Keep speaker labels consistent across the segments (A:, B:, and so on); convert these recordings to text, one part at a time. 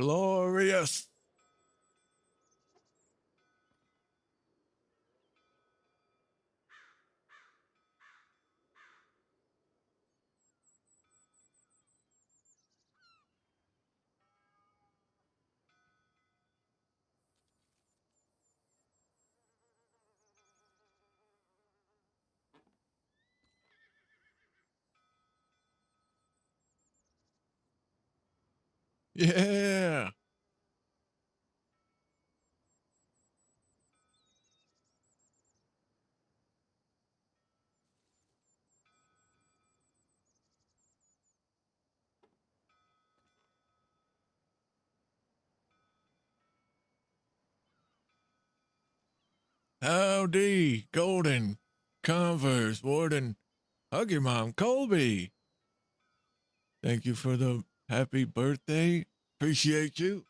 A: Glorious. Yeah. Howdy, Golden, Converse, Warden, hug your mom, Colby. Thank you for the happy birthday. Appreciate you.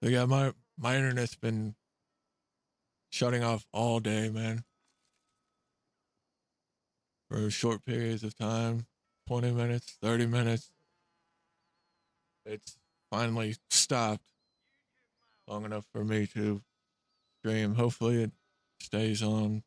A: So yeah, my internet's been shutting off all day, man. For short periods of time, 20 minutes, 30 minutes. It's finally stopped long enough for me to stream. Hopefully it stays on.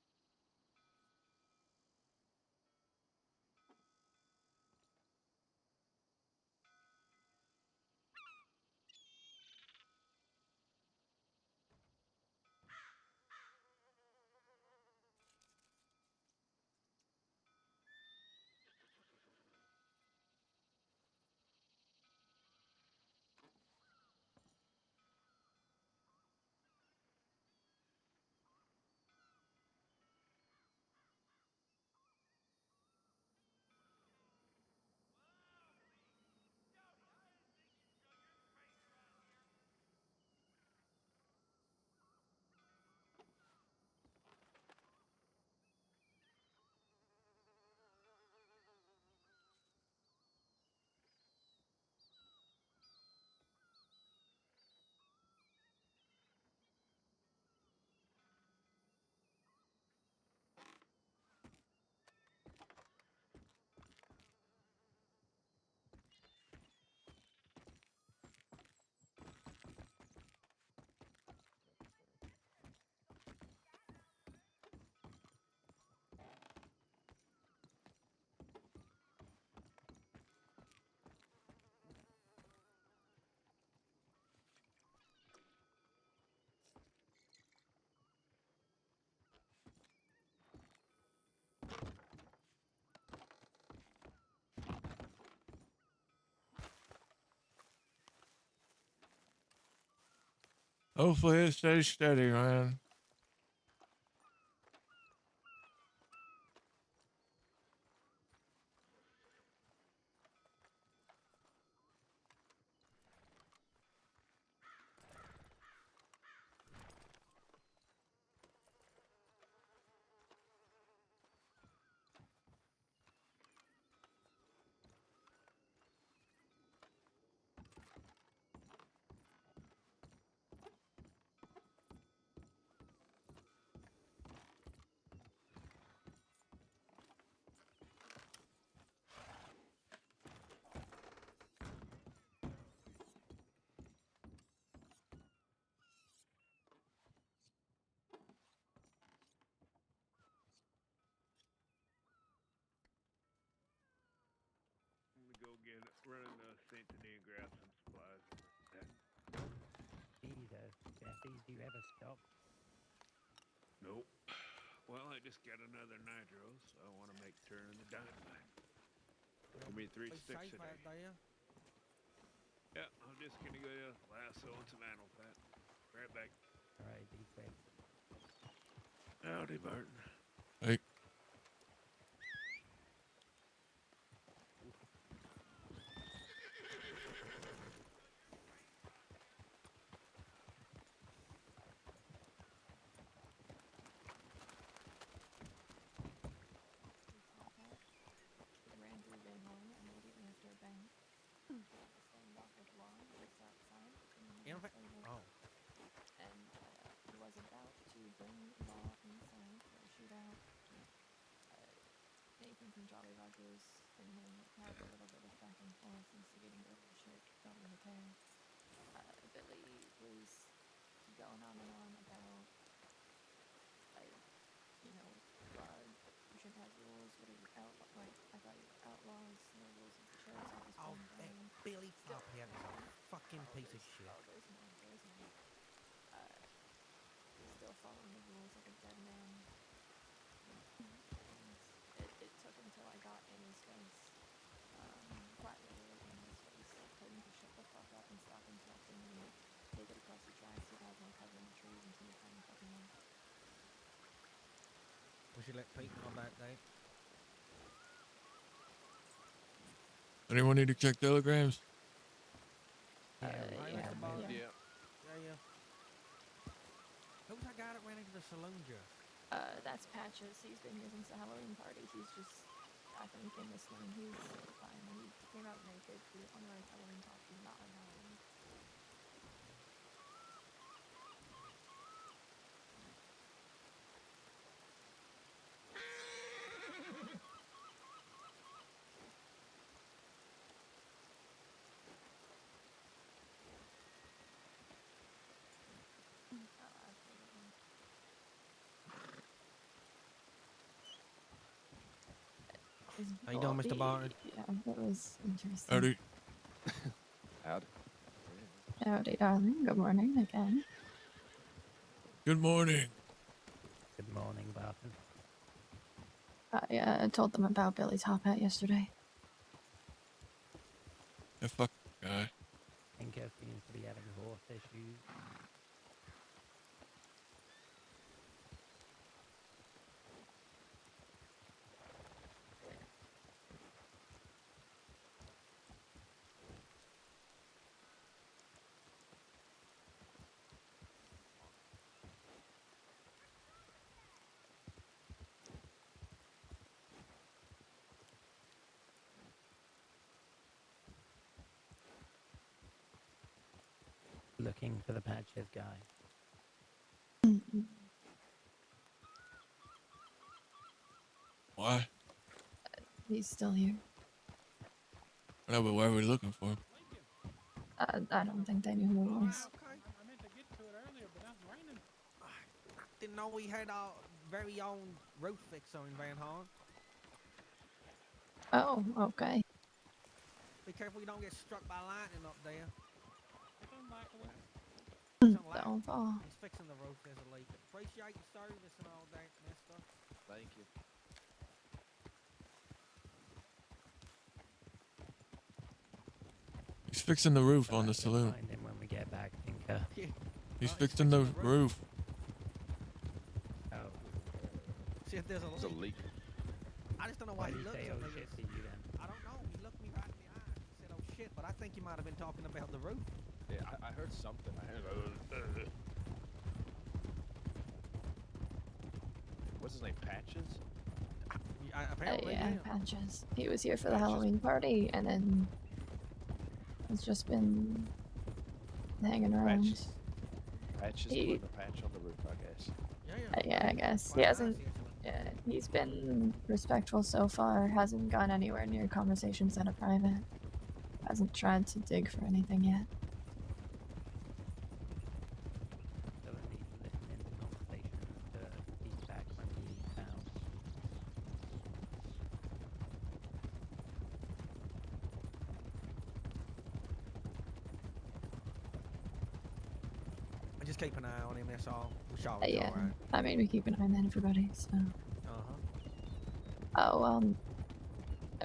A: Hopefully it stays steady, man.
B: I'm gonna go get running to St. Denis and grab some supplies.
C: Jesus, Jesse, do you ever stop?
B: Nope. Well, I just got another nitro, so I want to make turn in the dynamite. Give me 3 sticks
D: safe
B: today.
D: out there.
B: Yeah, I'm just gonna go lasso and some animal fat. Right back.
C: All right, be quick.
B: Howdy, Barton.
A: Like,
E: We saw that. Ran through Van Horn immediately after a bang.
D: have a little bit of back and forth, instigating bullshit. Don't really care. Billy was going on and on about, like, you know, you shouldn't have rules. What are you like? I thought you were outlaws. No rules of the sheriff's office.
C: Oh,
D: Boom,
C: that
D: bang.
C: Billy Tophead is a fucking piece of shit.
D: There's more. Still following the rules like a dead man. And it took until I got in his face, quite literally in his face, told him to shut the fuck up and stop interrupting me, take it across the tracks, he'd have more cover in the trees until he finally fucking left.
C: We should let Pete know about that.
A: Anyone need to check telegrams?
C: Yeah,
D: Yeah.
C: Mr. Barton.
B: Yeah.
C: Yeah. Who's that guy that ran into the saloon just?
D: That's Patches. He's been here since the Halloween party. He's just, I think, in the swing. He's fine. He came out naked. He didn't want to like Halloween costume, not on Halloween.
C: How you doing, Mr. Barton?
D: Yeah, that was interesting.
A: Howdy.
B: Howdy.
D: Howdy, darling. Good morning again.
A: Good morning.
C: Good morning, Barton.
D: I told them about Billy Top Hat yesterday.
A: That fucking guy.
C: Tinker seems to be having horse issues. Looking for the Patches guy.
A: Why?
D: He's still here.
A: I know, but why are we looking for him?
D: I don't think they knew who it was.
C: Okay. I meant to get to it earlier, but that's raining. I didn't know we had our very own roof fixer in Van Horn.
D: Oh, okay.
C: Be careful you don't get struck by lightning up there.
D: Don't fall.
C: He's fixing the roof. There's a leak. Appreciate your service and all that, mister.
B: Thank you.
A: He's fixing the roof on the
C: We'll
A: saloon.
C: find him when we get back, Tinker.
A: He's
C: He's
A: fixing the roof.
C: Oh. See if there's a
B: There's a
C: leak.
B: leak.
C: I just don't know
E: Why
C: why
E: did
C: he
E: you
C: looked
E: say
C: at
E: oh
C: me.
E: shit to you then?
C: I don't know. He looked me right in the eye. He said, "Oh shit," but I think you might have been talking about the roof.
B: Yeah, I heard something. I heard. What's his name? Patches?
C: Apparently,
D: Yeah,
C: yeah.
D: Patches. He was here for the
B: Patches.
D: Halloween party, and then he's just been hanging around.
B: Patches
D: He-
B: putting a patch on the roof, I guess.
D: Yeah, I guess.
C: Quite
D: He
C: nice,
D: hasn't.
C: actually.
D: Yeah, he's been respectful so far. Hasn't gone anywhere near conversations that are private. Hasn't tried to dig for anything yet.
E: Doesn't need to listen into conversations to keep back from the town.
C: And just keep an eye on him. That's all. We shall be
D: Yeah,
C: all right.
D: I mean, we keep an eye on everybody, so.
C: Uh-huh.
D: Oh,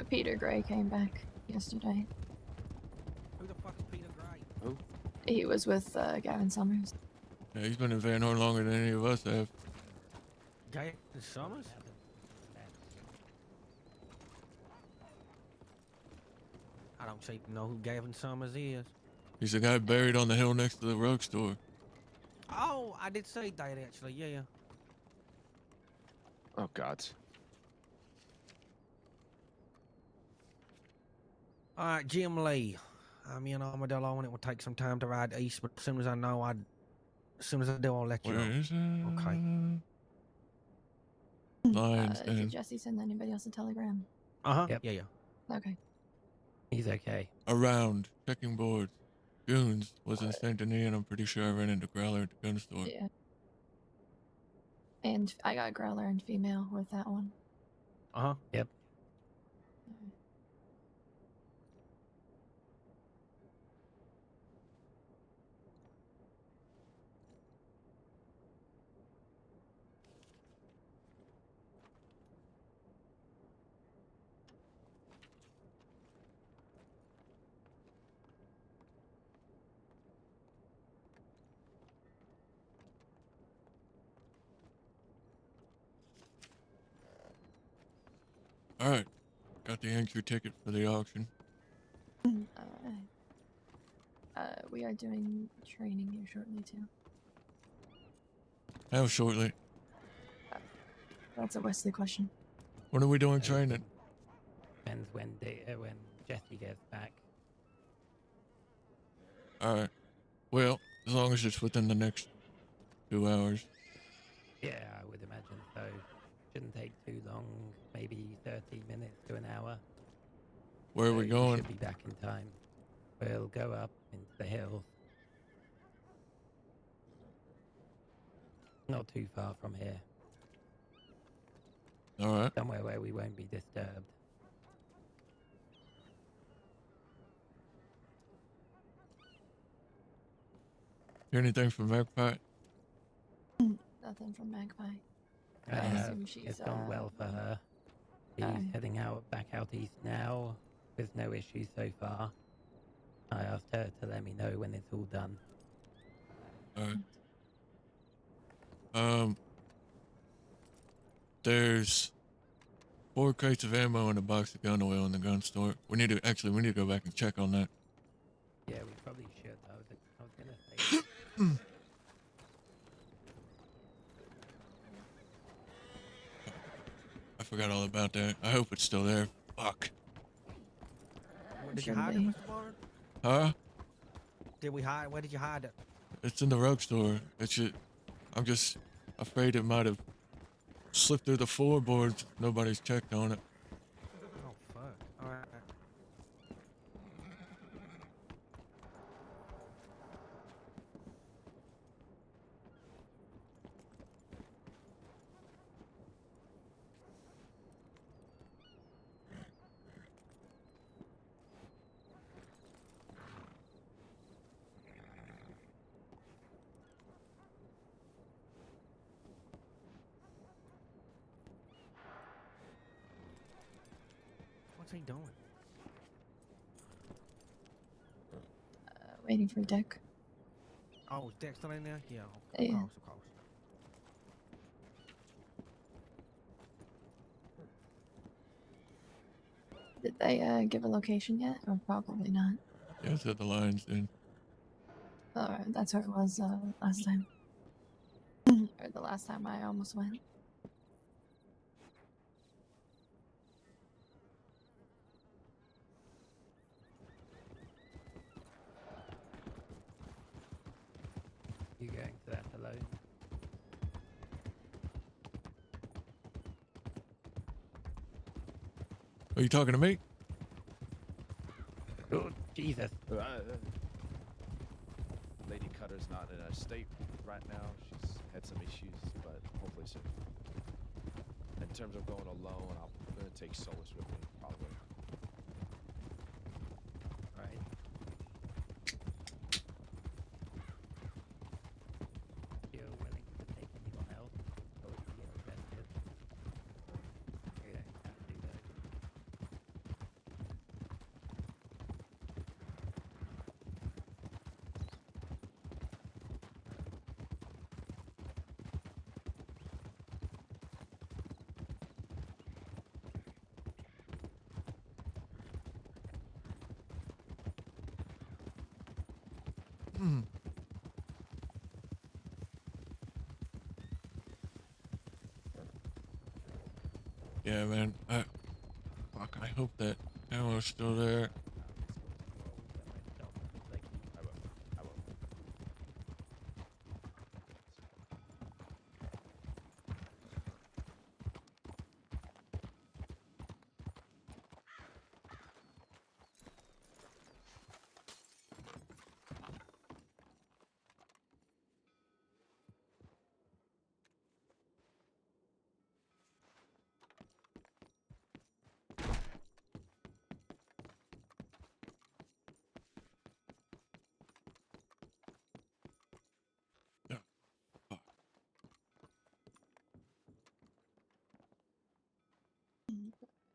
D: Peter Gray came back yesterday.
C: Who the fuck is Peter Gray?
D: He was with Gavin Summers.
A: Yeah, he's been in Van Horn longer than any of us have.
C: Gavin Summers? I don't seem to know who Gavin Summers is.
A: He's the guy buried on the hill next to the rug store.
C: Oh, I did say that actually. Yeah.
B: Oh, God.
C: All right, Jim Lee. I'm in Armadillo, and it will take some time to ride east, but as soon as I know, as soon as I do, I'll let you
A: Where
C: know.
A: is it?
C: Okay.
A: Lions
D: Did
A: Den.
D: Jesse send anybody else a telegram?
C: Uh huh.
E: Yep.
C: Yeah.
D: Okay.
E: He's okay.
A: Around, checking boards. Goons was in Saint Denis, and I'm pretty sure I ran into Growler at the gun store.
D: Yeah. And I got Growler and female with that one.
C: Uh-huh.
E: Yep.
A: All right, got the entry ticket for the auction.
D: We are doing training here shortly too.
A: How shortly?
D: That's a Wesley question.
A: When are we doing training?
E: Depends when Jesse gets back.
A: All right. Well, as long as it's within the next 2 hours.
E: Yeah, I would imagine so. Shouldn't take too long. Maybe 30 minutes to an hour.
A: Where are
E: So
A: we
E: you
A: going?
E: should be back in time. We'll go up into the hills. Not too far from here.
A: All right.
E: Somewhere where we won't be disturbed.
A: Hear anything from Magpie?
D: Nothing from Magpie. I
E: Uh,
D: assume she's
E: it's gone well for her. She's heading back out east now, with no issues so far. I asked her to let me know when it's all done.
A: All right. There's 4 crates of ammo and a box of gun oil in the gun store. We need to go back and check on that.
E: Yeah, we probably should. I was gonna say.
A: I forgot all about that. I hope it's still there. Fuck.
C: Did you
D: Should
C: hide it,
D: be.
C: Mr. Barton?
A: Huh?
C: Did we hide? Where did you hide it?
A: It's in the rug store. I'm just afraid it might have slipped through the floorboards. Nobody's checked on it.
C: Oh, fuck. All right. What's he doing?
D: Waiting for Dick.
C: Oh, is Dex still in there? Yeah,
D: Yeah.
C: of course, of course.
D: Did they give a location yet? Or probably not.
A: Yeah, it's at the lines then.
D: Alright, that's where it was last time. Or the last time I almost went.
E: You going to that alone?
A: Are you talking to me?
E: Oh, Jesus.
F: Lady Cutter's not in a state right now. She's had some issues, but hopefully soon. In terms of going alone, I'm gonna take Solus with me, probably.
E: Right. You're willing to take anyone else? Or would you get invested? You don't have to though.
A: Hmm. Yeah, man. I hope that ammo's still there.
F: I will. I will.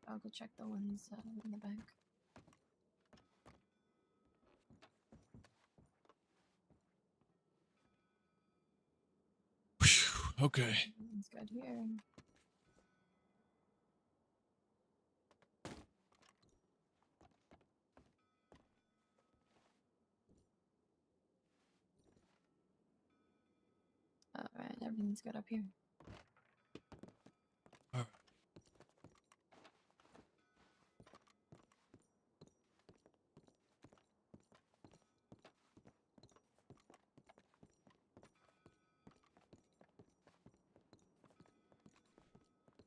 D: I'll go check the ones in the back.
A: Whew, okay.
D: Everything's good here. Alright, everything's good up here.
A: All right.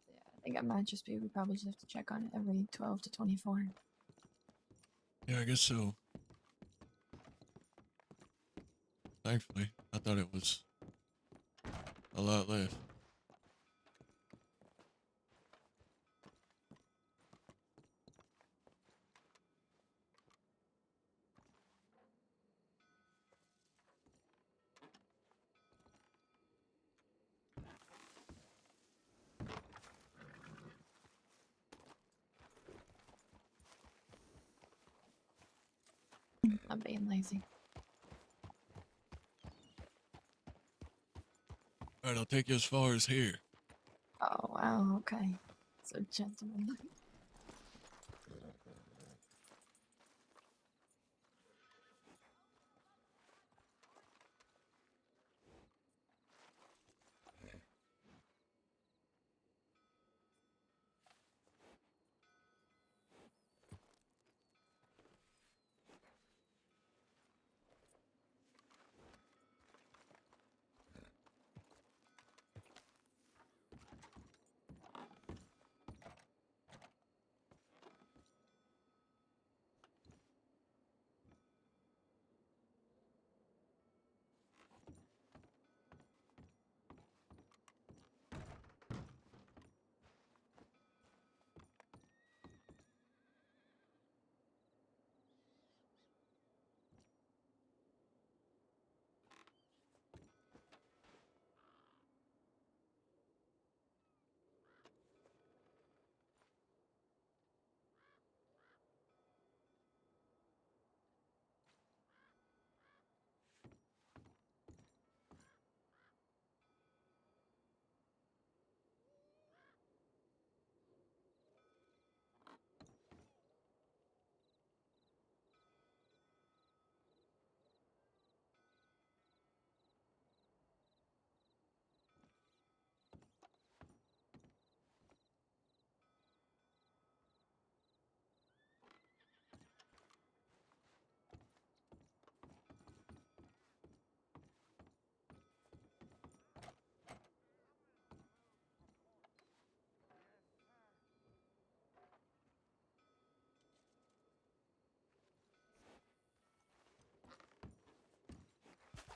D: Yeah, I think it might just be we probably just have to check on it every 12 to 24.
A: Yeah, I guess so. Thankfully, I thought it was a lot less.
D: I'm being lazy.
A: All right, I'll take you as far as here.
D: Oh, wow, okay. So gentlemanly.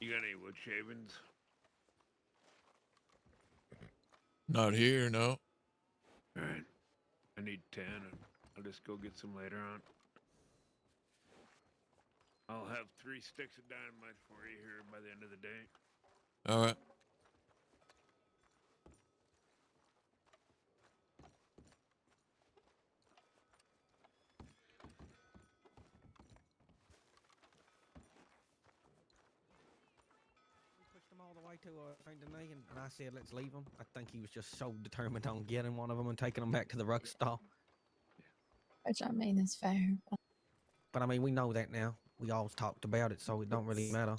B: You got any wood shavings?
A: Not here, no.
B: Alright. I need 10, and I'll just go get some later on. I'll have 3 sticks of dynamite for you here by the end of the day.
A: All right.
C: We pushed them all the way to St. Denis, and I said, let's leave them. I think he was just so determined on getting one of them and taking them back to the ruck stall.
D: Which I mean is fair, but
C: But I mean, we know that now. We always talked about it, so it don't really matter.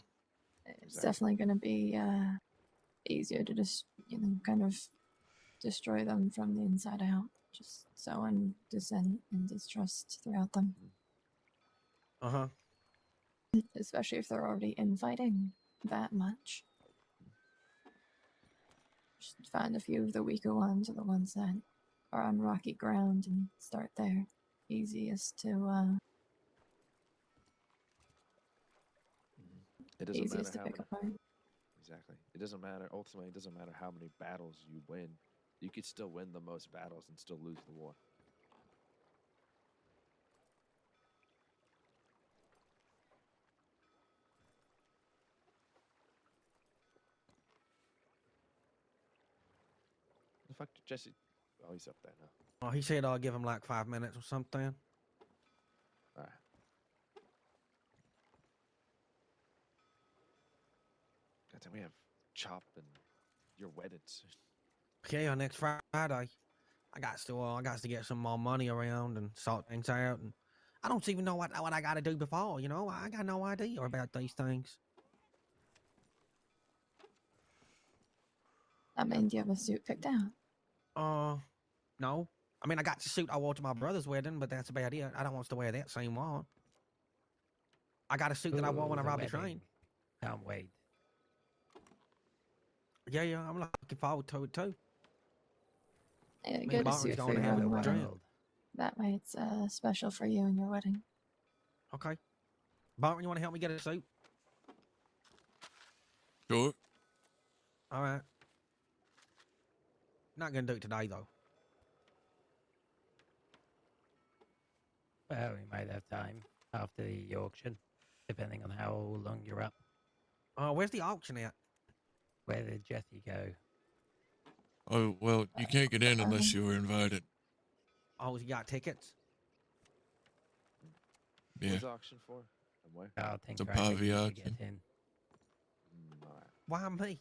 D: it's
F: Exactly.
D: definitely going to be easier to just, kind of destroy them from the inside out. Just sowing dissent and distrust throughout them,
C: Uh-huh.
D: especially if they're already infighting that much. Just find a few of the weaker ones or the ones that are on rocky ground and start there. Easiest to
F: It doesn't matter
D: easiest to
F: how
D: pick
F: many.
D: apart.
F: Exactly. It doesn't matter. Ultimately, it doesn't matter how many battles you win. You could still win the most battles and still lose the war. The fuck, Jesse? Oh, he's up there now.
C: Oh, he said I'll give him like 5 minutes or something.
F: All right. God damn, we have Chop and your wedding soon.
C: Yeah, next Friday. I got to get some more money around and sort things out. And I don't even know what I got to do before. You know, I got no idea about these things.
D: I mean, do you have a suit picked out?
C: No. I mean, I got the suit I wore to my brother's wedding, but that's about it. I don't want to wear that same one. I got a suit that I wore when I
E: Ooh,
C: robbed the
E: wedding.
C: train.
E: Can't wait.
C: Yeah, I'm looking forward to it too.
D: Yeah,
C: Me
D: get
C: and
D: a
C: Barton's
D: suit
C: going
D: for
C: to
D: your
C: have a
D: own
C: little
D: wedding.
C: drink.
E: World.
D: That way it's special for you and your wedding.
C: Okay. Barton, you want to help me get a suit?
A: Sure.
C: All right. Not gonna do it today though.
E: Well, we might have time after the auction, depending on how long you're up.
C: Where's the auction at?
E: Where did Jesse go?
A: Oh, well, you can't get in unless you were invited.
C: Oh, you got tickets?
A: Yeah.
F: What's the auction for? And where?
E: I'll think
A: a
E: right for
A: Pavi
E: you to
A: auction.
E: get in.
F: All right.
C: Why me?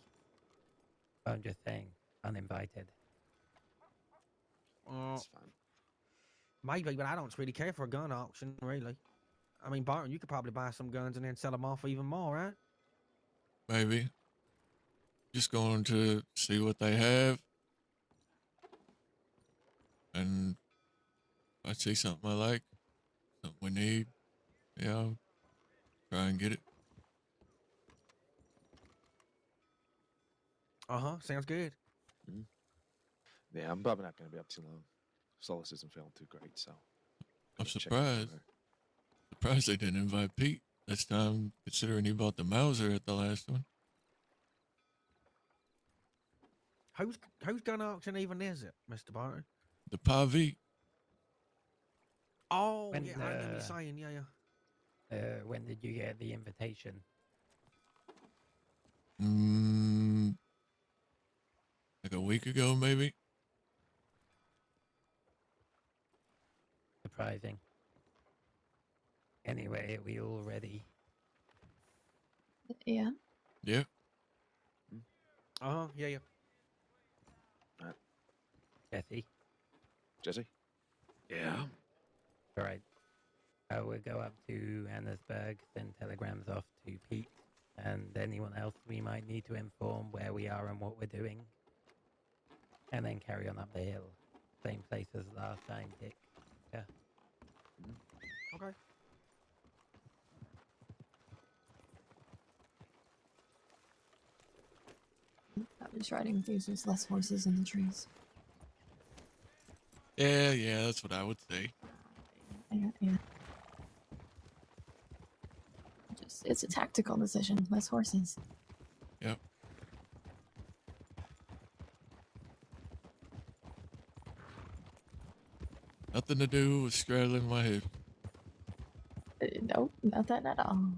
E: I'm just saying, uninvited.
F: That's fine.
C: Maybe, but I don't really care for a gun auction, really. I mean, Barton, you could probably buy some guns and then sell them off even more, right?
A: Maybe. Just going to see what they have. And if I see something I like, something we need, yeah, I'll try and get it.
C: Sounds good.
F: Yeah, I'm probably not going to be up too long. Solus isn't feeling too great, so.
A: I'm
F: gotta check in with
A: surprised.
F: her.
A: Surprised they didn't invite Pete this time, considering he bought the Mauser at the last one.
C: Whose gun auction even is it, Mr. Barton?
A: The Pavi.
C: Oh,
E: When,
C: yeah, I remember you saying, yeah.
E: When did you get the invitation?
A: Like a week ago, maybe.
E: Surprising. Anyway, are we all ready?
D: Yeah.
A: Yeah.
C: Yeah.
E: Jesse?
F: Jesse?
B: Yeah.
E: All right. We'll go up to Annesburg, send telegrams off to Pete and anyone else we might need to inform where we are and what we're doing. And then carry on up the hill. Same place as last time, Dick. Yeah.
C: Okay.
D: I'm just riding with you so there's less horses in the trees.
A: Yeah, that's what I would say.
D: Yeah. It's a tactical decision. Less horses.
A: Yep. Nothing to do with straddling my hips.
D: Nope, not that at all.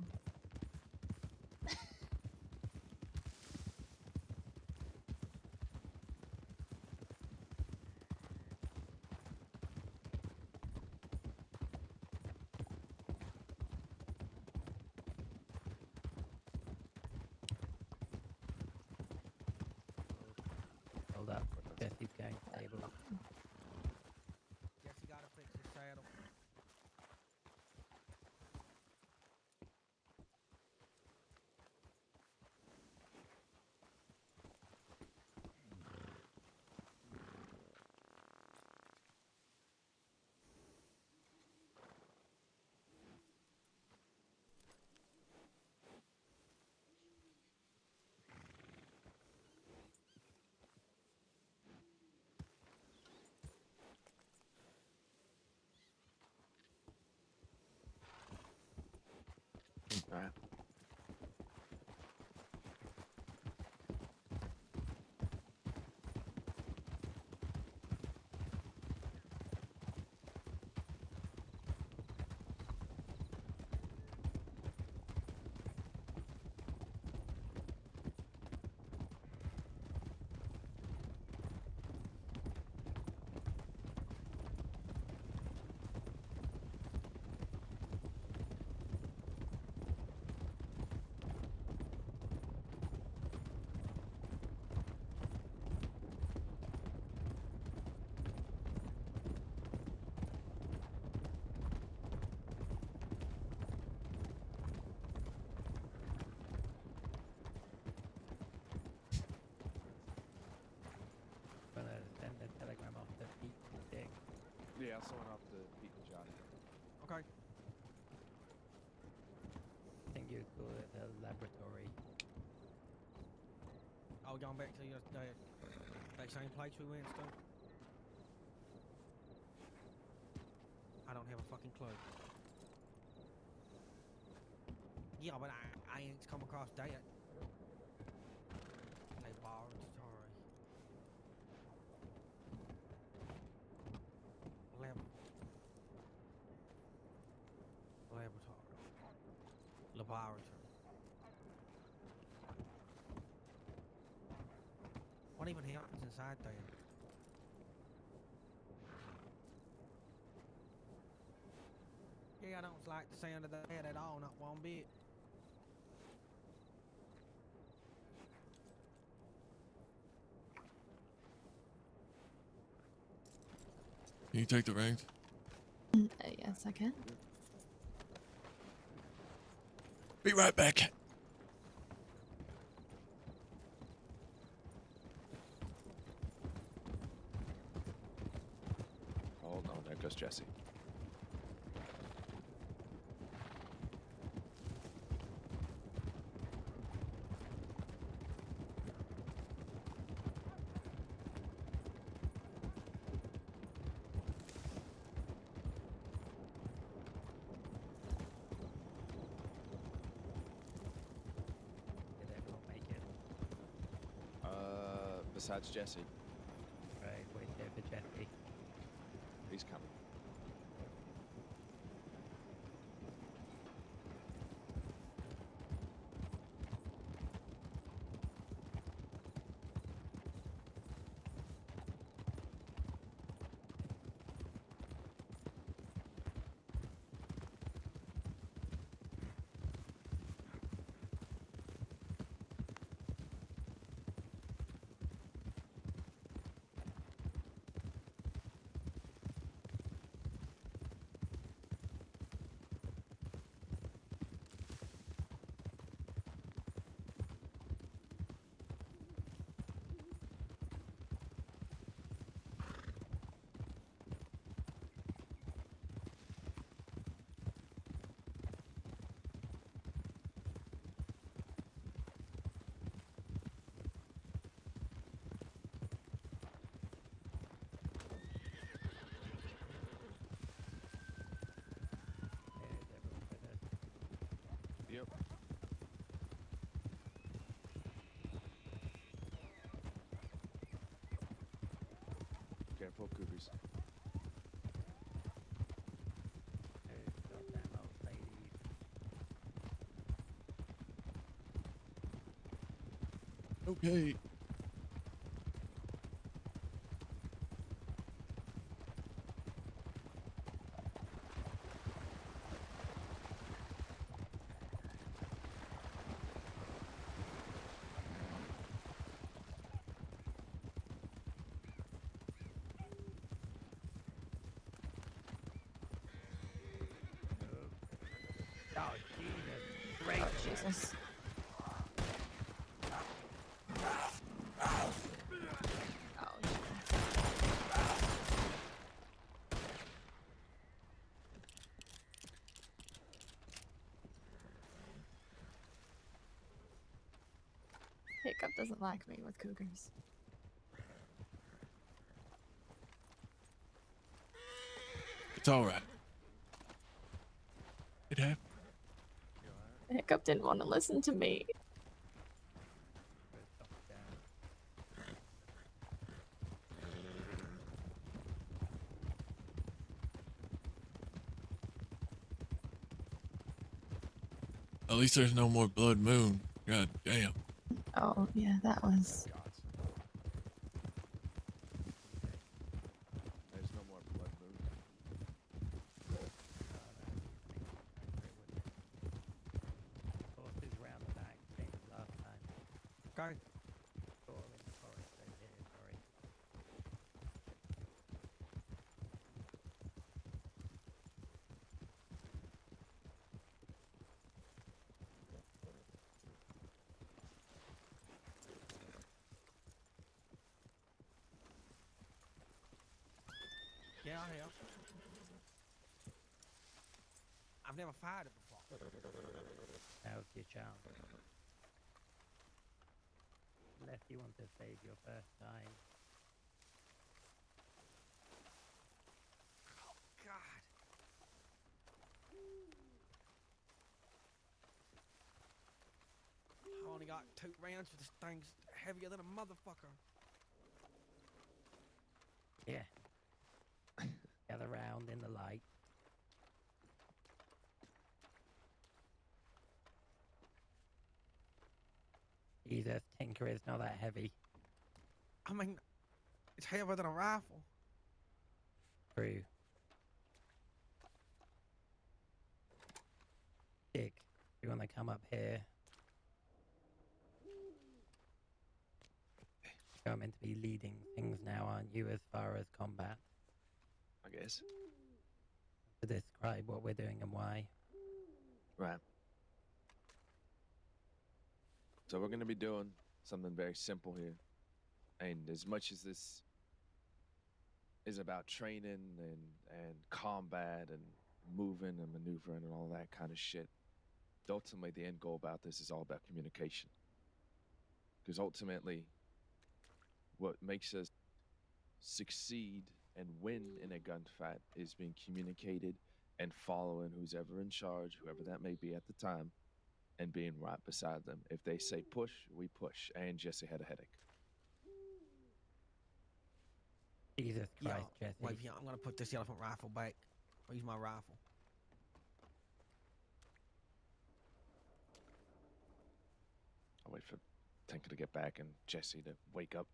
E: Hold up. Jesse's going stable.
C: Guess you gotta fix his saddle.
F: All right. Yeah, I'll send one off to Pete and Johnny.
C: Okay.
E: I think you call it the laboratory.
C: Oh, going back to that same place we went to? I don't have a fucking clue. Yeah, but I ain't come across that. Laboratory. Laboratory. What even happens inside there? Yeah, I don't like the sound of that at all, not one bit.
A: Can you take the rings?
D: Yes, I can.
A: Be right back.
F: Hold on, there goes Jesse.
E: Did everyone make it?
F: Besides Jesse,
E: Right, wait there for Jesse.
F: he's coming.
E: Is everyone with us?
F: Yep. Careful, cougars.
E: Those goddamn old ladies.
A: Okay.
E: Oh, Jesus. Great.
D: Oh, Jesus. Oh, shit. Hiccup doesn't like me with cougars.
A: It's all right. It happened.
F: You alright?
D: Hiccup didn't want to listen to me.
E: Stop down.
A: At least there's no more blood moon. God damn.
D: Oh, yeah, that was.
F: God. There's no more blood moon.
E: Horses round the back, same as last time.
C: Okay.
E: All in the forest over here, sorry.
C: Yeah, I have. I've never fired it before.
E: Now's your chance. Unless you want to save your first time.
C: Oh, God. I only got 2 rounds for this thing's heavier than a motherfucker.
E: Yeah. Gather round in the light. Jesus, Tinker is not that heavy.
C: I mean, it's heavier than a rifle.
E: True. Dick, you want to come up here? You're meant to be leading things now, aren't you, as far as combat?
F: I guess.
E: To describe what we're doing and why.
F: Right. So we're going to be doing something very simple here. And as much as this is about training and combat and moving and maneuvering and all that kind of shit, ultimately the end goal about this is all about communication. Because ultimately, what makes us succeed and win in a gunfight is being communicated and following who's ever in charge, whoever that may be at the time, and being right beside them. If they say push, we push. And Jesse had a headache.
E: Jesus
C: Yeah,
E: Christ, Jesse.
C: wait here. I'm gonna put this elephant rifle back. I'll use my rifle.
F: I'll wait for Tinker to get back and Jesse to wake up.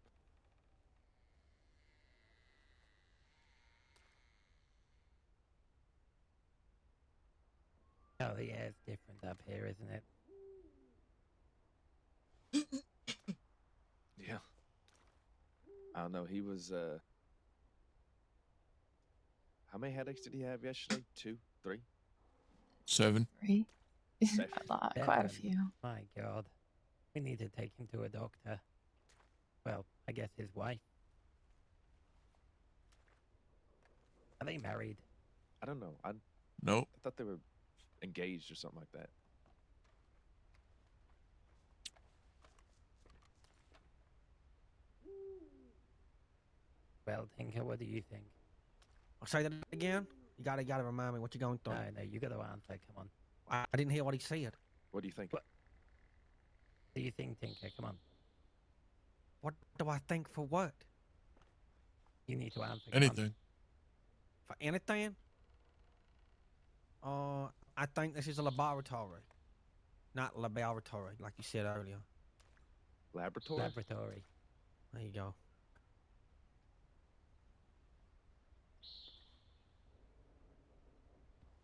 E: Oh, the air's different up here, isn't it?
F: Yeah. I don't know. He was, how many headaches did he have yesterday? 2, 3?
A: 7.
G: 3.
F: Seven.
G: A lot, quite a
E: 7.
G: few.
E: My God. We need to take him to a doctor. Well, I guess his wife. Are they married?
F: I don't know. I
A: Nope.
F: thought they were engaged or something like that.
E: Well, Tinker, what do you think?
C: I'll say that again. You gotta remind me what you're going through.
E: No, you got to answer. Come on.
C: I didn't hear what he said.
F: What do you think?
E: What do you think, Tinker? Come on.
C: What do I think for what?
E: You need to answer. Come on.
A: Anything.
C: For anything? I think this is a laboratory, not laboratory, like you said earlier.
F: Laboratory?
E: Laboratory.
C: There you go.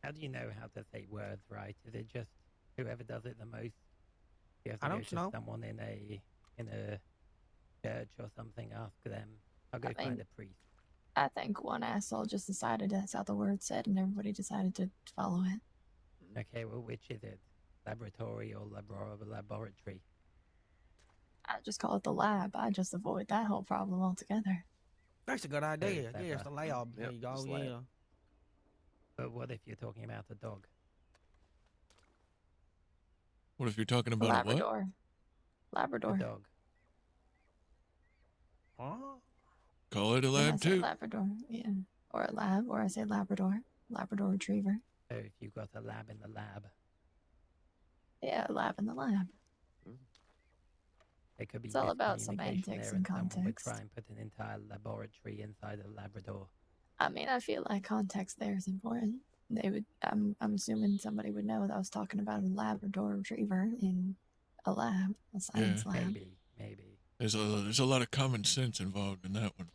E: How do you know how to say words right? Is it just whoever does it the most? You have to
C: I
E: go
C: don't
E: to
C: know.
E: someone in a church or something. Ask them. I'll go
G: I
E: find
G: mean-
E: a priest.
G: I think one asshole just decided that's how the word said, and everybody decided to follow it.
E: Okay, well, which is it? Laboratory or laboratory?
G: I just call it the lab. I just avoid that whole problem altogether.
C: That's a good idea.
E: Very
C: Yeah, it's the
E: clever.
C: lab. There
F: Yep,
C: you go.
F: just lab.
C: Yeah.
E: But what if you're talking about a dog?
A: What if you're talking
G: A
A: about a what?
G: Labrador.
E: A
G: Labrador.
E: dog.
C: Huh?
A: Call it a
G: When I
A: lab
G: say
A: too.
G: Labrador, yeah. Or a lab, or I say Labrador. Labrador Retriever.
E: So if you've got a lab in the lab,
G: Yeah, a lab in the lab.
E: there could be
G: It's all about
E: miscommunication
G: semantics
E: there,
G: and
E: and someone would
G: context.
E: try and put an entire laboratory inside a Labrador.
G: I mean, I feel like context there is important. They would. I'm assuming somebody would know that I was talking about a Labrador Retriever in a lab, a science lab.
E: Maybe.
A: There's a lot of common sense involved in that one.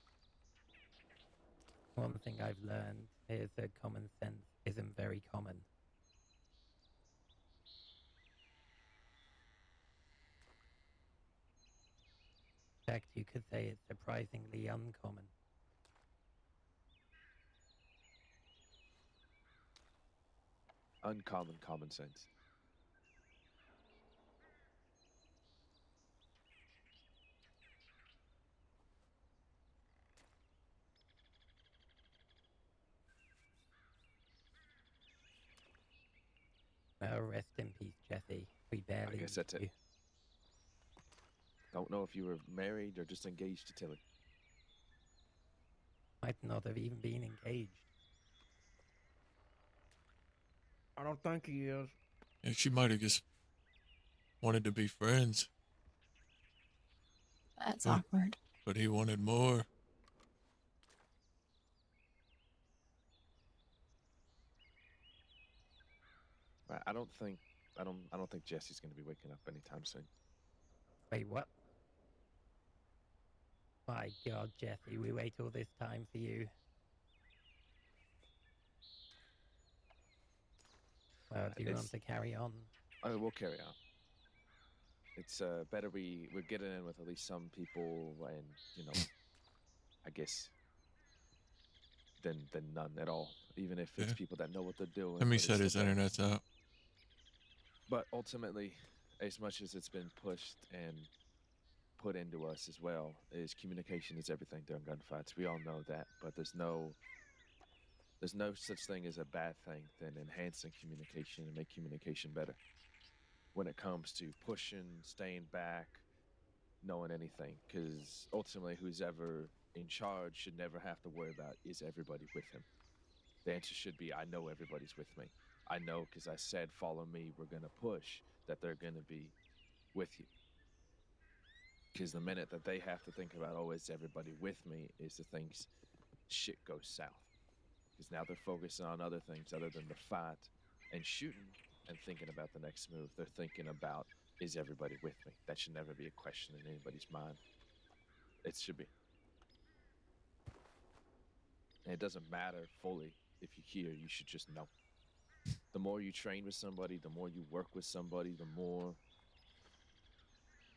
E: One thing I've learned is that common sense isn't very common. In fact, you could say it's surprisingly uncommon.
F: Uncommon common sense.
E: rest in peace, Jesse. We barely
F: guess
E: knew
F: that's it.
E: you.
F: Don't know if you were married or just engaged to Tilly.
E: Might not have even been engaged.
C: I don't think he is.
A: And she might have just wanted to be friends,
G: That's
A: but,
G: awkward.
A: but he wanted more.
F: Right, I don't think Jesse's going to be waking up anytime soon.
E: Wait, what? My God, Jesse, we wait all this time for you. Well, do you want to carry on?
F: We'll carry on. It's better we're getting in with at least some people, and I guess than none at all. Even if it's
A: Yeah.
F: people that know what they're doing.
A: Let me
F: but it's
A: set
F: still
A: his
F: better.
A: internet's out.
F: But ultimately, as much as it's been pushed and put into us as well, is communication is everything during gunfights. We all know that, but there's no such thing as a bad thing than enhancing communication and make communication better. When it comes to pushing, staying back, knowing anything, because ultimately who's ever in charge should never have to worry about is everybody with him. The answer should be, I know everybody's with me. I know because I said, follow me, we're going to push, that they're going to be with you. Because the minute that they have to think about, oh, is everybody with me, is the things shit goes south. Because now they're focusing on other things other than the fight and shooting and thinking about the next move. They're thinking about, is everybody with me? That should never be a question in anybody's mind. It should be. And it doesn't matter fully if you hear, you should just know. The more you train with somebody, the more you work with somebody, the more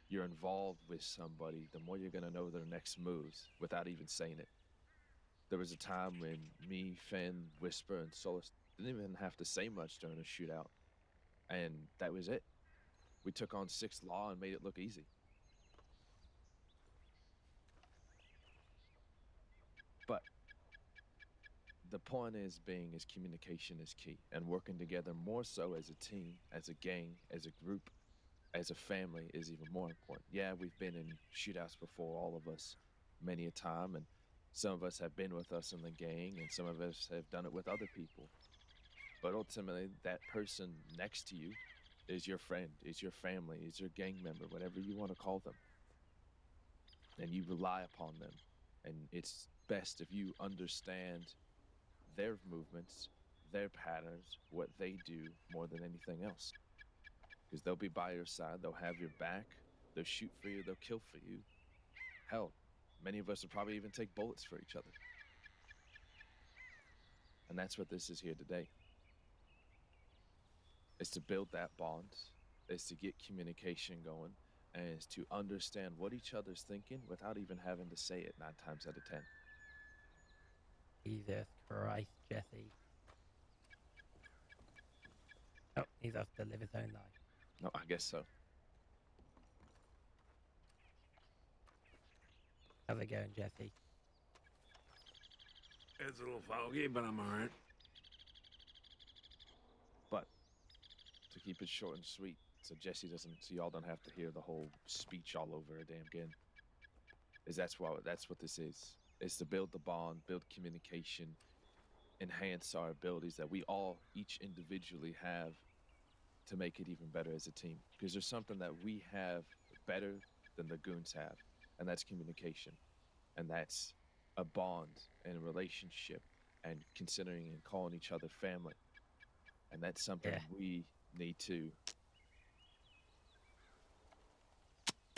F: you're involved with somebody, the more you're going to know their next moves without even saying it. There was a time when me, Finn, Whisper, and Solus didn't even have to say much during a shootout. And that was it. We took on 6th Law and made it look easy. But the point is communication is key, and working together more so as a team, as a gang, as a group, as a family is even more important. Yeah, we've been in shootouts before, all of us, many a time, and some of us have been with us in the gang, and some of us have done it with other people. But ultimately, that person next to you is your friend, is your family, is your gang member, whatever you want to call them. And you rely upon them. And it's best if you understand their movements, their patterns, what they do more than anything else. Because they'll be by your side, they'll have your back, they'll shoot for you, they'll kill for you. Hell, many of us will probably even take bullets for each other. And that's what this is here today. It's to build that bond, it's to get communication going, and it's to understand what each other's thinking without even having to say it 9 times out of 10.
E: Jesus Christ, Jesse. Oh, he's off to live his own life.
F: No, I guess so.
E: How's it going, Jesse?
B: It's a little foggy, but I'm alright.
F: But to keep it short and sweet, so y'all don't have to hear the whole speech all over again, that's what this is. It's to build the bond, build communication, enhance our abilities that we all, each individually, have to make it even better as a team. Because there's something that we have better than the goons have, and that's communication. And that's a bond and a relationship and considering and calling each other family. And that's something we need to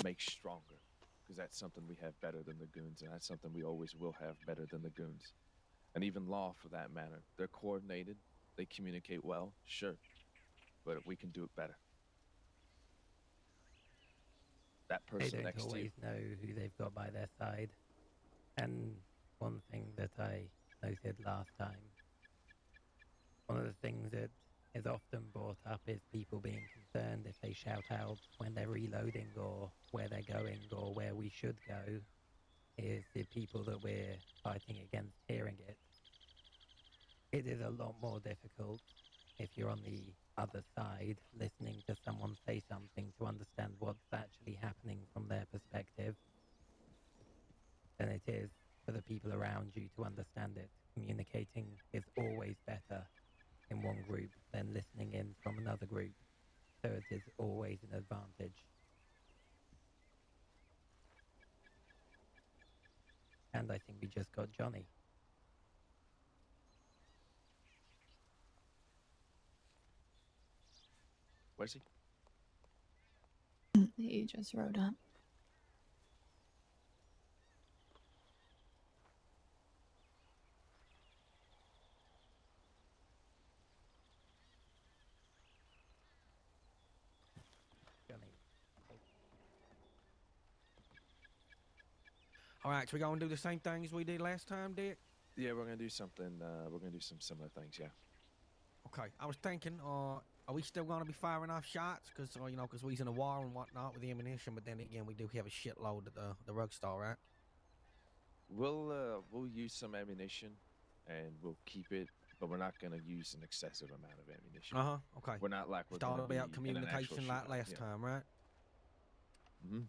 F: make stronger, because that's something we have better than the goons, and that's something we always will have better than the goons. And even Law, for that matter. They're coordinated, they communicate well, sure, but we can do it better. That
E: They
F: person
E: don't
F: next to you.
E: always know who they've got by their side. And one thing that I noted last time, one of the things that is often brought up is people being concerned if they shout out when they're reloading or where they're going or where we should go, is the people that we're fighting against hearing it. It is a lot more difficult if you're on the other side, listening to someone say something to understand what's actually happening from their perspective, than it is for the people around you to understand it. Communicating is always better in one group than listening in from another group, so it is always an advantage. And I think we just got Johnny.
F: Where's he?
G: He just rode up.
E: Johnny.
C: All right, so we gonna do the same thing as we did last time, Dick?
F: Yeah, we're gonna do something. We're gonna do some similar things. Yeah.
C: Okay, I was thinking, are we still gonna be firing off shots? Cause you know, cause we's in a war and whatnot with the ammunition. But then again, we do have a shitload at the rug stall, right?
F: We'll use some ammunition, and we'll keep it, but we're not gonna use an excessive amount of ammunition.
C: Okay.
F: We're not like we're
C: It's all
F: gonna be
C: about
F: in an actual
C: communication like
F: shootout.
C: last
F: Yeah.
C: time, right?
F: Mm-hmm.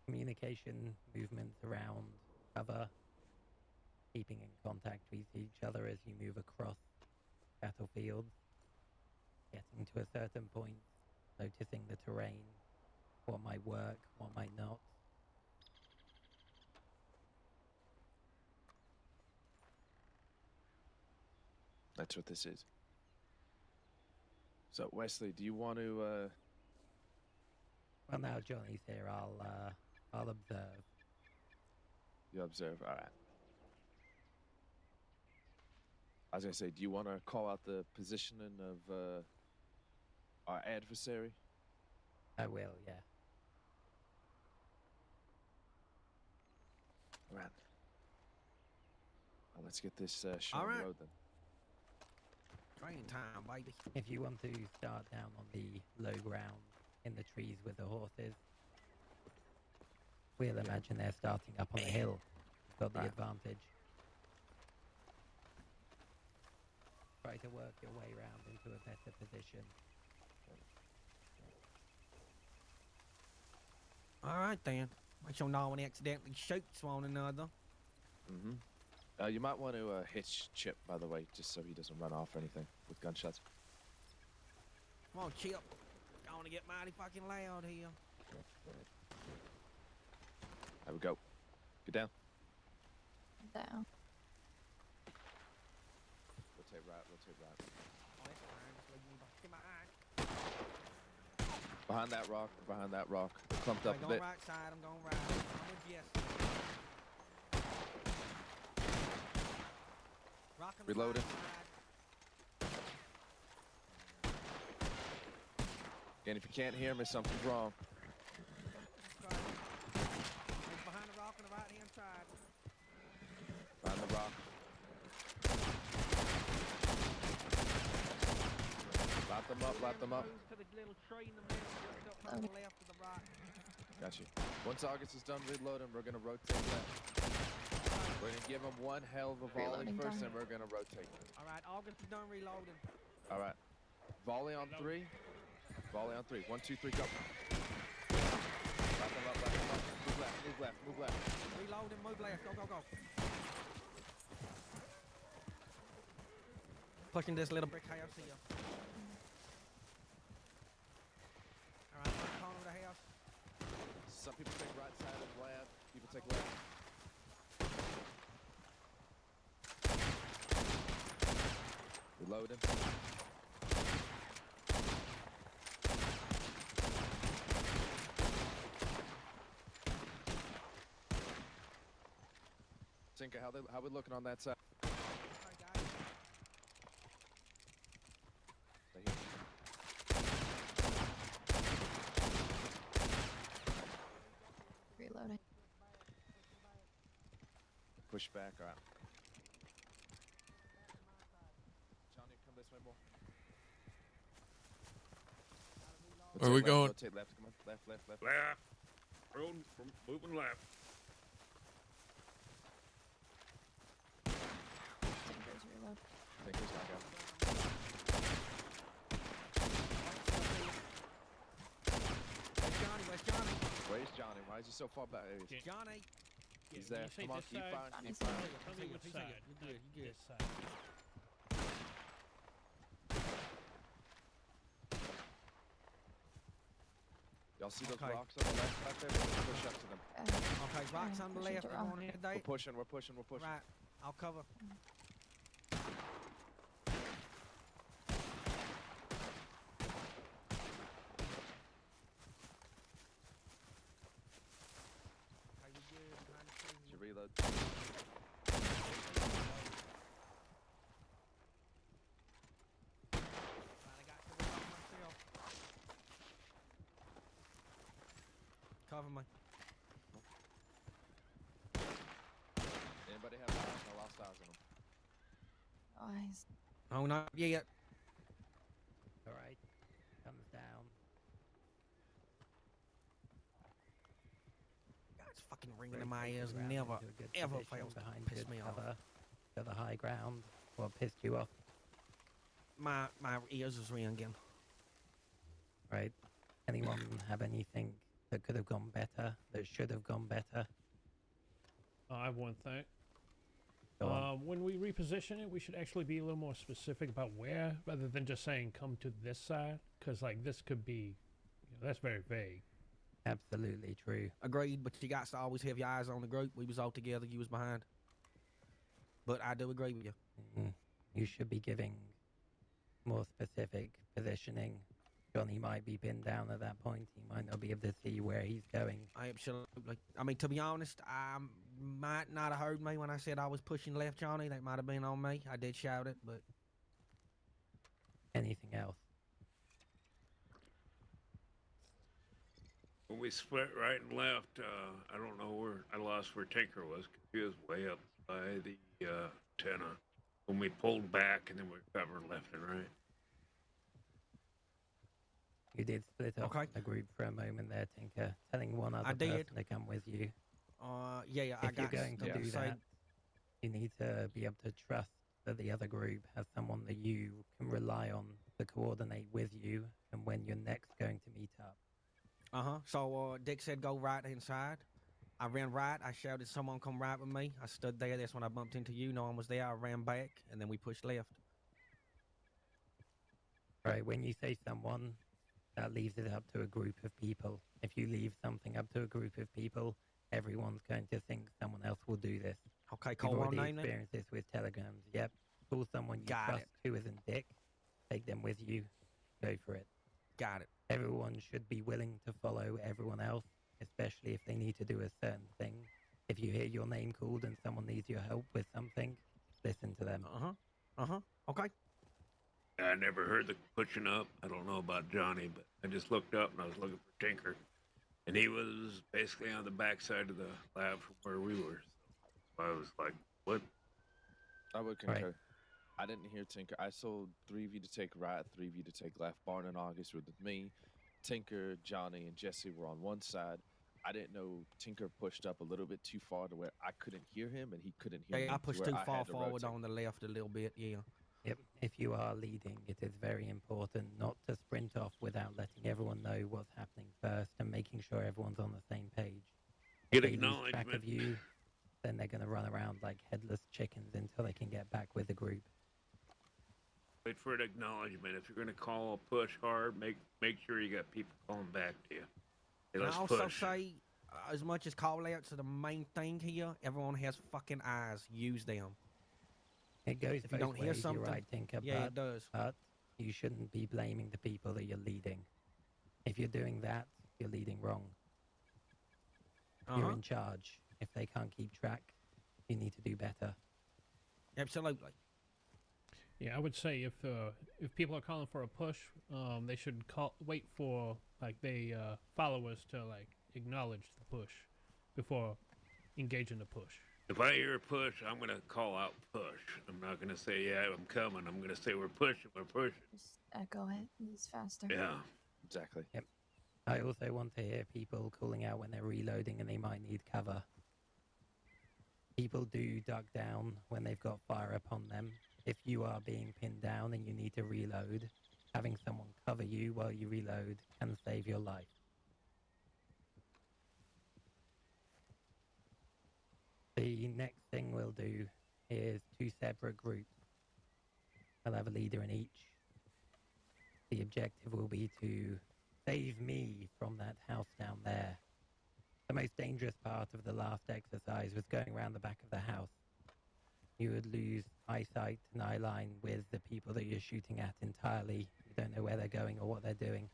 E: Communication, movements around cover, keeping in contact with each other as you move across battlefields, getting to a certain point, noticing the terrain, what might work, what might not.
F: That's what this is. So Wesley, do you want to?
E: Well, now Johnny's here, I'll observe.
F: You observe. All right. I was gonna say, do you want to call out the positioning of our adversary?
E: I will, yeah.
F: All right. Well, let's get this show
C: All
F: on the
C: right.
F: road then.
C: Train time, baby.
E: If you want to start down on the low ground in the trees with the horses, we'll imagine they're starting up on the hill. You've got the
F: Right.
E: advantage. Try to work your way around into a better position.
C: All right then. Make sure no one accidentally shoots one another.
F: Mm-hmm. You might want to hitch Chip, by the way, just so he doesn't run off or anything with gunshots.
C: Come on, Chip. Going to get mighty fucking loud here.
F: There we go. Get down.
G: Down.
F: Rotate right. Rotate right.
C: Oh, that's fine. Just leave me behind.
F: Behind that rock. Behind that rock. Clumped
C: Okay,
F: up a
C: going
F: bit.
C: right side. I'm going right. I'm with Jesse. Rocking the
F: Reloading.
C: right side.
F: Again, if you can't hear me, something's wrong.
C: Okay. He's behind the rock on the right hand side.
F: Behind the rock. Light them up. Light them up.
C: Move to the little tree in the middle. Just up on the left of the rock.
F: Got you. Once August is done reloading, we're gonna rotate left. We're gonna give him one hell of a volley
G: Reloading
F: first,
G: time.
F: and we're gonna rotate.
C: All right, August is done reloading.
F: All right. Volley on 3. Volley on 3. 1, 2, 3, go. Light them up. Light them up. Move left. Move left. Move left.
C: Reloading, move left. Go, go, go. Pushing this little brick house here. All right, front corner of the house.
F: Some people take right side of the lab. People take left. Reloading. Tinker, how we looking on that side?
C: Okay, guys.
F: Stay here.
G: Reloading.
F: Push back. All right. Johnny, come this way more.
A: Where we
F: Rotate left,
A: going?
F: Rotate left. Come on. Left.
B: Left. Road from moving left.
G: Tinkers reload.
F: Tinker's back out. Why is he so far back? There he is.
B: Yeah.
C: Johnny.
F: He's
B: when
F: there.
B: you say
F: Come on,
B: this
F: keep
B: side,
F: firing.
G: Johnny's
F: Keep firing.
G: here.
B: tell
C: He's
B: me
C: here,
B: which
C: he's here.
B: side.
C: You're good,
B: not
C: you're good.
B: This side.
F: Y'all see those
C: Okay.
F: rocks on the left back there? We're push up to them.
C: Okay, rocks on the
G: pushing
C: left.
G: to
C: Everyone
G: rock.
C: hit
F: We're
C: that.
F: pushing. We're pushing. We're pushing.
C: Right. I'll cover. Okay, we good. Behind the tree.
F: Should reload.
C: Finally got to reload myself. Cover me.
F: Anybody have eyes? No lost eyes on them.
G: Eyes.
C: Oh, not yet.
E: All right. Comes down.
C: God's fucking ringing in
E: Rotate
C: my ears.
E: around
C: Never,
E: into a good
C: ever
E: position
C: fails to
E: behind
C: piss
E: good
C: me off.
E: cover to the high ground. What pissed you off?
C: My ears is ringing.
E: Right? Anyone have anything that could have gone better? That should have gone better?
B: I have one thing.
E: Go on.
B: When we reposition it, we should actually be a little more specific about where, rather than just saying come to this side, because like this could be, that's very vague.
E: Absolutely true.
C: Agreed, but you got to always have your eyes on the group. We was all together. You was behind. But I do agree with you.
E: You should be giving more specific positioning. Johnny might be pinned down at that point. He might not be able to see where he's going.
C: Absolutely. I mean, to be honest, I might not have heard me when I said I was pushing left, Johnny. That might have been on me. I did shout it, but
E: Anything else?
B: When we split right and left, I don't know where, I lost where Tinker was. He was way up by the antenna. When we pulled back and then we covered left and right.
E: You did split off
C: Okay.
E: a group for a moment there, Tinker, telling one other
C: I did.
E: person to come with you.
C: yeah, I
E: If you're
C: got
E: going to
C: to
E: do
C: say,
E: that, you need to be able to trust that the other group has someone that you can rely on to coordinate with you and when you're next going to meet up.
C: So Dick said go right inside. I ran right. I shouted someone come right with me. I stood there. That's when I bumped into you. No one was there. I ran back, and then we pushed left.
E: Right, when you say someone, that leaves it up to a group of people. If you leave something up to a group of people, everyone's going to think someone else will do this.
C: Okay,
E: You've
C: Cole,
E: already
C: name then?
E: experienced this with telegrams. Yep. Call someone you
C: Got
E: trust
C: it.
E: who isn't Dick. Take them with you. Go for it.
C: Got it.
E: Everyone should be willing to follow everyone else, especially if they need to do a certain thing. If you hear your name called and someone needs your help with something, listen to them.
C: Okay.
B: I never heard the pushing up. I don't know about Johnny, but I just looked up and I was looking for Tinker. And he was basically on the backside of the lab from where we were. So I was like, what?
F: I would concur.
E: Right.
F: I didn't hear Tinker. I saw 3 of you to take right, 3 of you to take left. Barn and August were with me. Tinker, Johnny, and Jesse were on one side. I didn't know Tinker pushed up a little bit too far to where I couldn't hear him and he couldn't hear me.
C: Yeah, I pushed
F: to
C: too
F: where I
C: far
F: had to
C: forward
F: rotate.
C: on the left a little bit. Yeah.
E: Yep. If you are leading, it is very important not to sprint off without letting everyone know what's happening first and making sure everyone's on the same page.
B: Get
E: If they lose track
B: acknowledgement.
E: of you, then they're going to run around like headless chickens until they can get back with the group.
B: Wait for an acknowledgement. If you're going to call a push hard, make sure you got people calling back to you. Hey,
C: Can I
B: let's
C: also
B: push.
C: say, as much as call outs are the main thing here, everyone has fucking eyes. Use them.
E: It goes
C: If you
E: both
C: don't hear
E: ways,
C: something,
E: you're right, Tinker,
C: yeah, it does.
E: but you shouldn't be blaming the people that you're leading. If you're doing that, you're leading wrong. You're in charge. If they can't keep track, you need to do better.
C: Absolutely.
B: Yeah, I would say if people are calling for a push, they should wait for like they followers to like acknowledge the push before engaging the push. If I hear a push, I'm gonna call out push. I'm not gonna say yeah, I'm coming. I'm gonna say we're pushing.
G: Just echo it. It's faster.
B: Yeah.
F: Exactly.
E: Yep. I also want to hear people calling out when they're reloading and they might need cover. People do duck down when they've got fire upon them. If you are being pinned down and you need to reload, having someone cover you while you reload can save your life. The next thing we'll do is 2 separate groups. I'll have a leader in each. The objective will be to save me from that house down there. The most dangerous part of the last exercise was going around the back of the house. You would lose eyesight and eye line with the people that you're shooting at entirely. You don't know where they're going or what they're doing.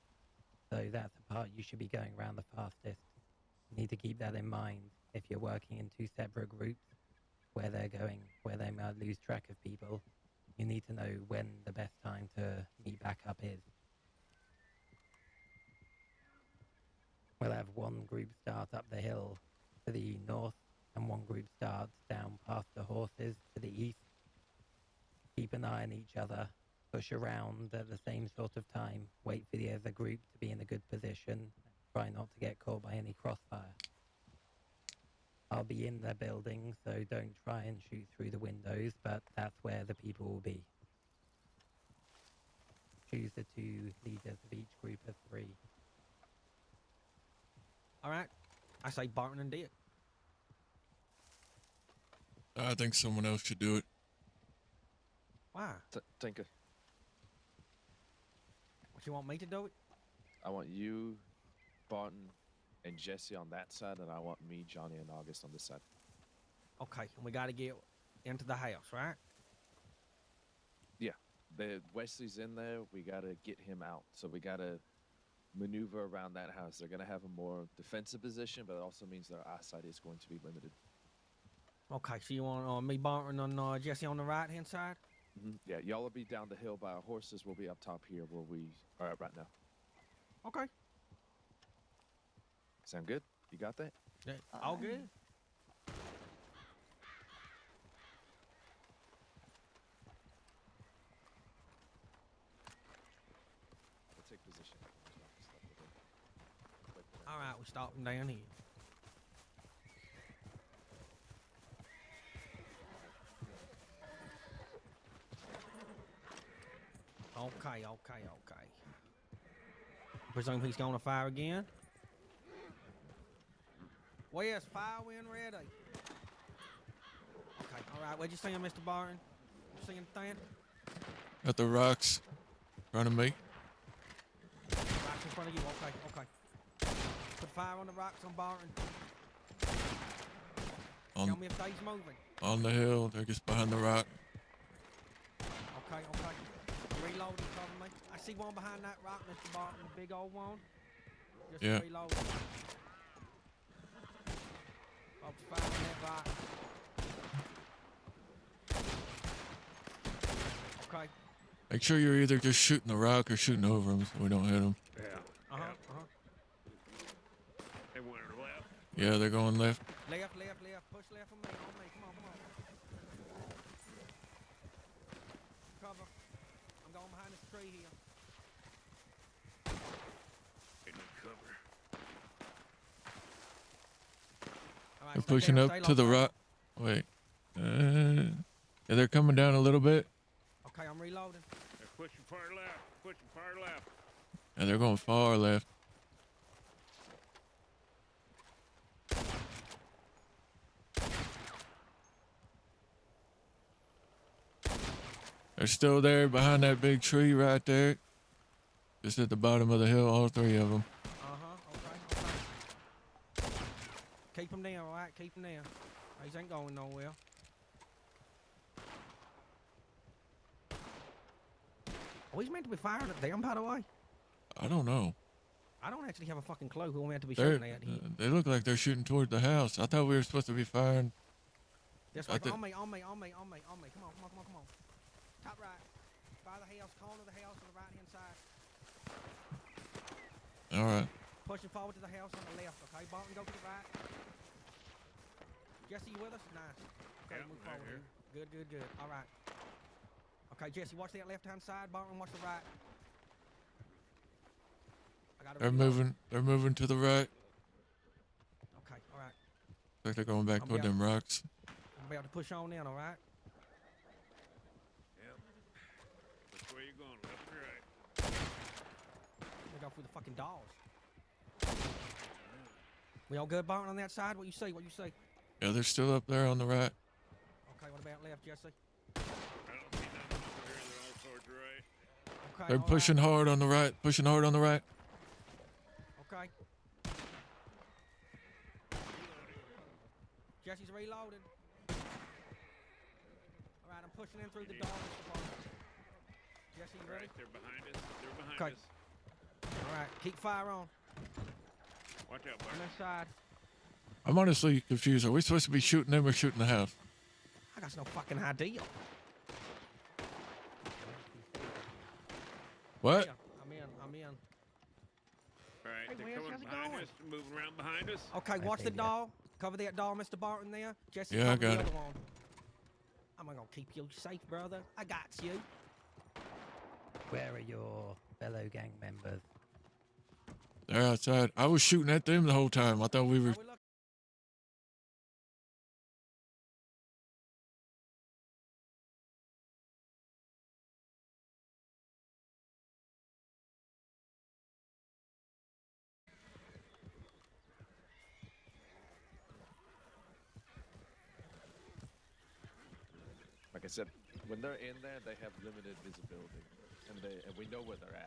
E: So that's the part you should be going around the fastest. You need to keep that in mind if you're working in 2 separate groups, where they're going, where they might lose track of people. You need to know when the best time to meet back up is. We'll have one group start up the hill to the north and one group start down past the horses to the east. Keep an eye on each other, push around at the same sort of time, wait for the other group to be in a good position, and try not to get caught by any crossfire. I'll be in the building, so don't try and shoot through the windows, but that's where the people will be. Choose the 2 leaders of each group of 3.
C: All right. I say Barton and Dick.
A: I think someone else should do it.
C: Why?
F: Tinker,
C: What, you want me to do it?
F: I want you, Barton, and Jesse on that side, and I want me, Johnny, and August on this side.
C: Okay, and we got to get into the house, right?
F: Wesley's in there. We gotta get him out. So we gotta maneuver around that house. They're gonna have a more defensive position, but it also means their eyesight is going to be limited.
C: Okay, so you want me, Barton, and Jesse on the right-hand side?
F: Yeah, y'all will be down the hill by our horses. We'll be up top here where we are at right now.
C: Okay.
F: Sound good? You got that?
C: Yeah, all good.
F: We'll take position.
C: All right, we stop them down here. Okay. Presume he's gonna fire again. West, fire when ready. Okay, all right. What'd you say, Mr. Barton? You see anything?
A: Got the rocks in front of me.
C: Rocks in front of you. Okay. Put fire on the rocks on Barton. Tell me if they's moving.
A: On the hill. They're just behind the rock.
C: Okay. Reload and cover me. I see one behind that rock, Mr. Barton, the big old one. Just
A: Yeah.
C: reload. Folks, fire on that rock. Okay.
A: Make sure you're either just shooting the rock or shooting over them so we don't hit them.
B: They went to the left.
A: Yeah, they're going left.
C: Left. Push left on me. Come on. Cover. I'm going behind this tree here.
B: Ain't no cover.
C: All right,
A: They're
C: stay
A: pushing
C: down,
A: up
C: stay
A: to
C: low,
A: the
C: stay low.
A: rock. Wait. Yeah, they're coming down a little bit.
C: Okay, I'm reloading.
B: They're pushing far left.
A: And they're going far left. They're still there behind that big tree right there. Just at the bottom of the hill, all 3 of them.
C: Okay. Keep them down, all right? Keep them down. These ain't going nowhere. Are we meant to be firing at them, by the way?
A: I don't know.
C: I don't actually have a fucking clue who we're meant to be
A: They're,
C: shooting at here.
A: they look like they're shooting toward the house. I thought we were supposed to be firing.
C: This
A: I
C: way,
A: thi-
C: on me. Come on. Top right. By the house, corner of the house on the right-hand side.
A: All right.
C: Pushing forward to the house on the left, okay? Barton, go to the right. Jesse, you with us? Nice. Okay,
B: Yeah,
C: move
B: right
C: forward.
B: here.
C: Good. All right. Okay, Jesse, watch that left-hand side. Barton, watch the right. I gotta
A: They're
C: reload.
A: moving to the right.
C: Okay, all right.
A: Looks like they're going back
C: I'm
A: toward
C: down.
A: them rocks.
C: I'm about to push on in, all right?
B: Yep. Which way you going? Left or right?
C: We go through the fucking dolls. We all good, Barton, on that side? What you say?
A: Yeah, they're still up there on the right.
C: Okay, what about left, Jesse?
H: I don't see nothing over here. They're all towards the right.
C: Okay,
A: They're
C: all
A: pushing
C: right.
A: hard on the right. Pushing hard on the right.
C: Okay. Jesse's reloaded. All right, I'm pushing in through the door. Mr. Barton. Jesse, you ready?
H: Right, they're behind us. They're behind
C: Okay.
H: us.
C: All right, keep fire on.
H: Watch out,
C: On
H: Bart.
C: this side.
A: I'm honestly confused. Are we supposed to be shooting them or shooting the house?
C: I got no fucking idea.
A: What?
C: Yeah, I'm in.
H: All right,
C: Hey,
H: they're
C: Wes,
H: coming
C: how's it
H: behind
C: going?
H: us. Moving around behind us.
C: Okay, watch the
E: Okay, yeah.
C: door. Cover that door, Mr. Barton there. Jesse,
A: Yeah, I
C: cover the
A: got
C: other
A: it.
C: one. I'm gonna keep you safe, brother. I got you.
E: Where are your fellow gang members?
A: They're outside. I was shooting at them the whole time. I thought we were.
C: Are we looking?
F: Like I said, when they're in there, they have limited visibility, and we know where they're at.